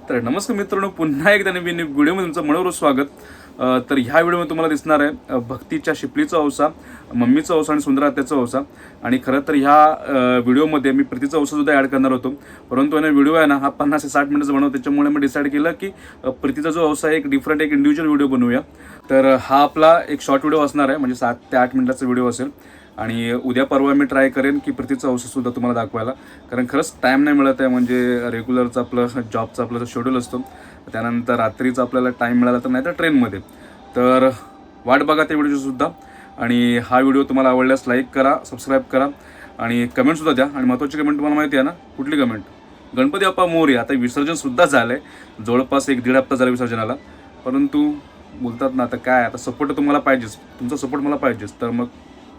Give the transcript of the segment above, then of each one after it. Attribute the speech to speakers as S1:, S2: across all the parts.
S1: तर नमस्कार मित्रांनो, पुन्हा एकदा नवीन व्हिडिओमध्ये तुमचं मनोरंजक स्वागत. तर ह्या व्हिडिओमध्ये तुम्हाला दिसणार आहे भक्तीच्या शिपलीचा औसा, मम्मीचा औसा आणि सुंदर आत्याचा औसा. आणि खरं तर ह्या व्हिडिओमध्ये मी प्रीतीचा औसा सुद्धा ॲड करणार होतो, परंतु व्हिडिओ आहे ना हा 50 ते 60 मिनिटाचा बनवतो, त्याच्यामुळे मी डिसाईड केलं की प्रीतीचा जो औसा आहे एक डिफरंट एक इंडिव्हिज्युअल व्हिडिओ बनवूया. तर हा आपला एक शॉर्ट व्हिडिओ असणार आहे, म्हणजे 7 ते 8 मिनिटाचा व्हिडिओ असेल. आणि उद्या परवा मी ट्राय करेन की प्रीतीचा औषधसुद्धा तुम्हाला दाखवायला, कारण खरंच टाईम नाही मिळत आहे. म्हणजे रेग्युलरचा आपलं जॉबचा आपला जो शेड्यूल असतो, त्यानंतर रात्रीचा आपल्याला टाईम मिळाला तर नाही तर ट्रेनमध्ये. तर वाट बघा त्या व्हिडिओचीसुद्धा. आणि हा व्हिडिओ तुम्हाला आवडल्यास लाईक करा, सबस्क्राईब करा आणि कमेंटसुद्धा द्या. आणि महत्त्वाची कमेंट तुम्हाला माहिती आहे ना, कुठली कमेंट? गणपती बाप्पा मोरया. आता विसर्जनसुद्धा झालं आहे, जवळपास 1-1.5 हप्ता झाला विसर्जनाला. परंतु बोलतात ना, आता काय, आता सपोर्ट तुम्हाला पाहिजेच, तुमचा सपोर्ट मला पाहिजेच. तर मग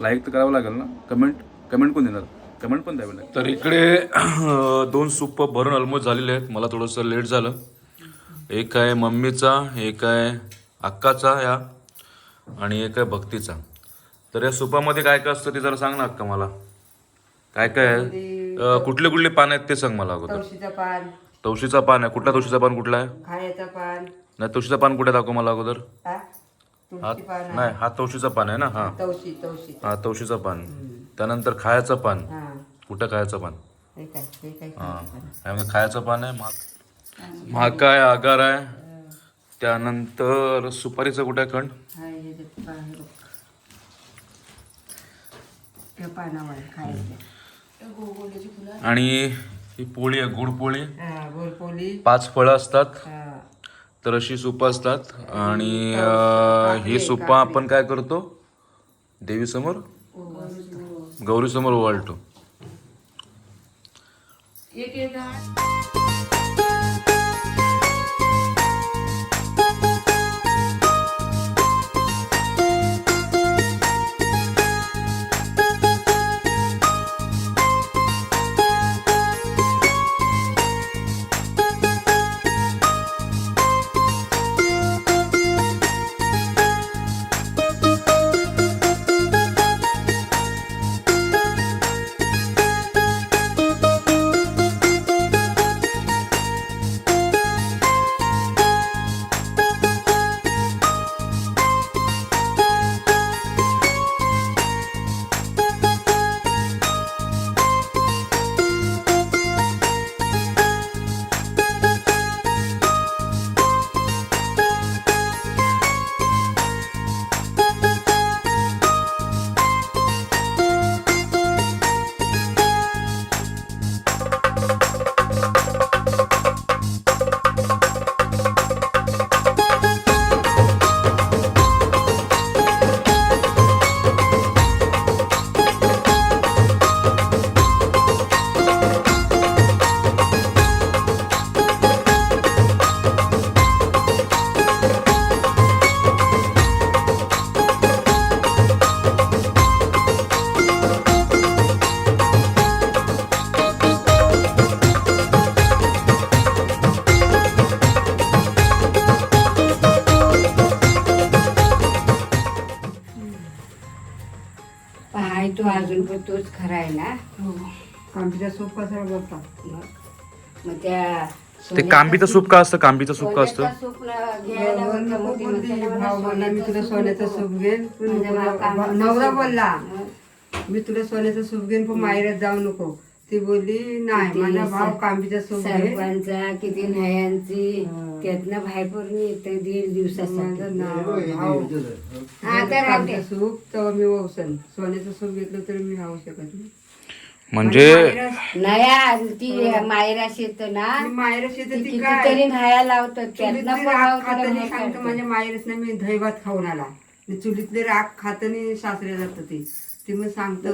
S1: लाईक तर करावं लागेल ना. कमेंट कोण देणार? कमेंट पण द्यावी लागेल. तर इकडे 2 सूप भरून ऑलमोस्ट झालेले आहेत. मला थोडंसं लेट झालं. एक आहे मम्मीचा, एक आहे अक्काचा या, आणि एक आहे भक्तीचा. तर या सुपामध्ये काय काय असतं ते जरा सांग ना अक्का मला. काय काय आहे, कुठले कुठले पान आहेत ते सांग मला अगोदर. तुळशीचा पान आहे. कुठला तुळशीचा पान? कुठला आहे?
S2: खायचं पान.
S1: नाही, तुळशीचा पान कुठे दाखव मला अगोदर. नाही, हा तुळशीचा पान आहे ना. हा हा, तुळशीचं पान. त्यानंतर खायचं पान. कुठं खायचं पान? हा, त्यामध्ये खायचं पान आहे. महाका आहे, आगार आहे. त्यानंतर सुपारीचं कुठं आहे खंड? आणि ही पोळी आहे, गुड पोळी. 5 फळं असतात, तर अशी सुपं असतात. आणि ही सुपा आपण काय करतो? देवीसमोर, गौरीसमोर ओवाळतो.
S2: तो अजून पण तोच खरा आहे ना. कांबीचा सूप कसा बोलतात मग त्या
S1: ते कांबीचं सूप का असतं? कांबीचं सूप का असतं?
S2: मी तुला सोन्याचं सूप घेईन. नवरा बोलला मी तुला सोन्याचं सूप घेईन, पण माहेरात जाऊ नको. ती बोलली नाही, माझा भाव कांबीचा सूप
S3: सरपंचा किती न्यायांची त्यातनं बाहेर पडून येते 1.5 दिवसाचा
S2: सूप. तेव्हा मी वसन सोन्याचं सूप घेतलं तरी मी राहू शकत नाही.
S1: म्हणजे
S3: नया ती मायरा शेत ना,
S2: माहेर शेतात
S3: कितीतरी न्हाया लावतात त्यातनं
S2: सांगतो. माझ्या माहेरच नाही, मी दही भात खाऊन आला. चुलीतले राख खात आणि सासरे जात ती मग सांगतो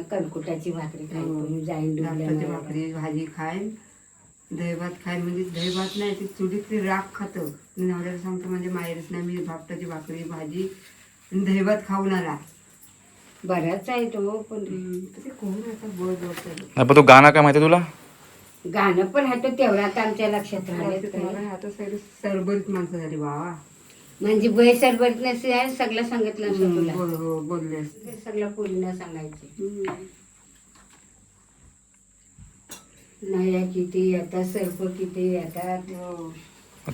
S3: कणकुटाची भाकरी खायची, जाईन
S2: भाकरी भाजी खाईन, दही भात खाईन. म्हणजे दही भात नाही, ती चुलीतली राख खातं. नवऱ्याला सांगतो म्हणजे माहेरच नाही, मी भापटाची भाकरी भाजी आणि दही भात खाऊन आला.
S3: बराच आहे तो. पण
S2: कोण आता बोल बोलतो.
S1: पण तो गाणं काय माहिती तुला?
S3: गाणं पण आहे तो, तेवढा आमच्या लक्षात राहिले.
S2: आता सरबरीत माणसं झाली बाबा.
S3: म्हणजे बाई सरबरीत नसे सगळं सांगितलं असं तुला.
S2: हो बोलले
S3: सगळं पूर्ण सांगायचे. नया किती येतात, सर्प किती येतात.
S2: हो.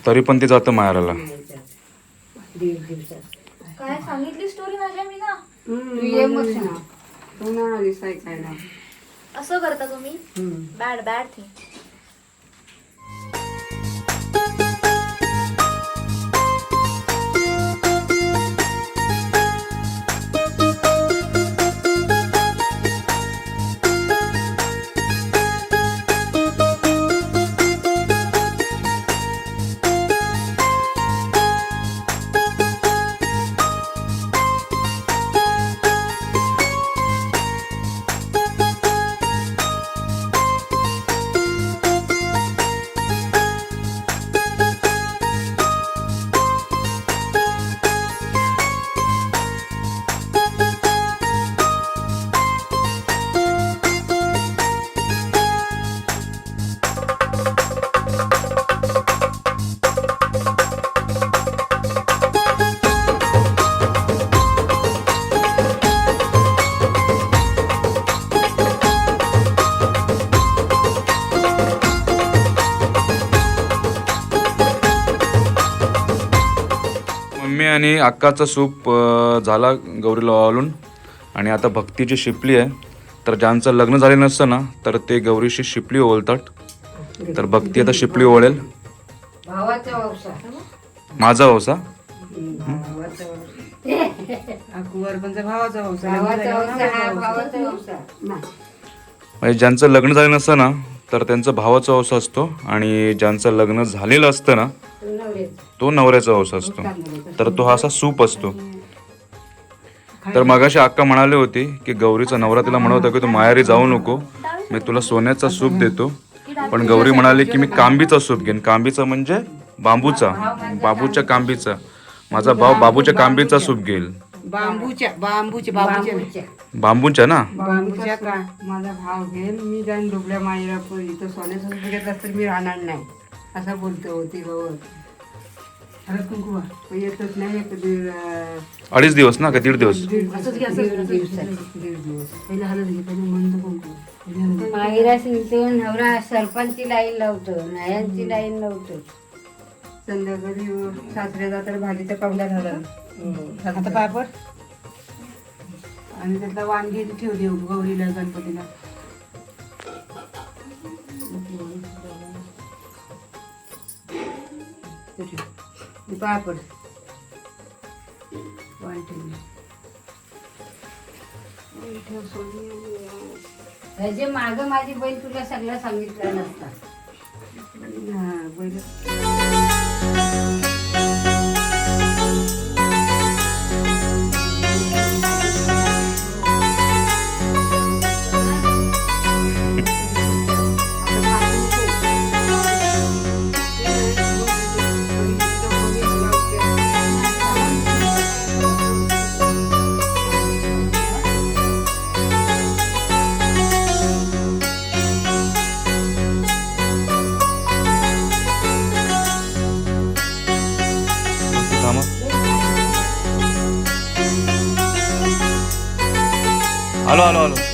S1: तरी पण ती जातं माहेराला.
S3: नाही जात. 1.5 दिवसात.
S4: काय सांगितली स्टोरी माझ्या मी ना.
S3: तू ये मग सांग.
S2: तू ना आलीस ऐकायला.
S4: असं करता तुम्ही?
S3: हम्म.
S4: Bad bad thing.
S1: मम्मी आणि अक्काचा सूप झाला गौरीला ओवाळून. आणि आता भक्तीची शिपली आहे. तर ज्यांचं लग्न झालं नसतं ना तर ते गौरीशी शिपली ओवळतात. तर भक्ती आता शिपली ओवळेल.
S3: भावाचा वंशा.
S1: माझा हौसा.
S3: भावाचा वंशा.
S2: अकबरपंचा भावाचा भाऊ.
S3: भावाचा वंशा हा भावाचा वंशा.
S1: म्हणजे ज्यांचं लग्न झालं नसतं ना तर त्यांचं भावाचा हौसा असतो. आणि ज्यांचं लग्न झालेलं असतं ना
S3: तू नवऱ्याचा.
S1: तो नवऱ्याचा हौसा असतो. तर तो हा असा सूप असतो. तर मगाशी अक्का म्हणाले होती की गौरीचा नवरा तिला म्हणत होता की तू माहेरी जाऊ नको, मी तुला सोन्याचा सूप देतो. पण गौरी म्हणाली की मी कांबीचा सूप घेईन. कांबीचा म्हणजे बाबूच्या कांबीचा. माझा भाव बाबूच्या कांबीचा सूप घेईल.
S2: बांबूच्या
S1: बांबूच्या ना.
S2: बांबूच्या का माझा भाव घेईल. मी जाईन डोबल्या माईला इथं सोन्याचं घेतलं तर मी राहणार नाही असं बोलतो होती गौर. कुंकुमा येतच नाही.
S1: 2.5 दिवस ना का 1.5 दिवस.
S2: दीड दिवस पहिला हलत घे पहिले म्हणतो कुंकुमा.
S3: माहिरा शिंतो नवरा सरपंचची लाईन लावतो, नयांची लाईन लावतो.
S2: संध्याकाळी सासऱ्या जाताना भाजीचा कवल्या झाला. आता पापड आणि त्यातला वांगी ठेवली गौरीला गणपतीला. पापड
S3: ह्याचे माग माझी बहीण तुला सगळं सांगितलं नसतं.
S2: हा बैल.
S1: आलो आलो आलो.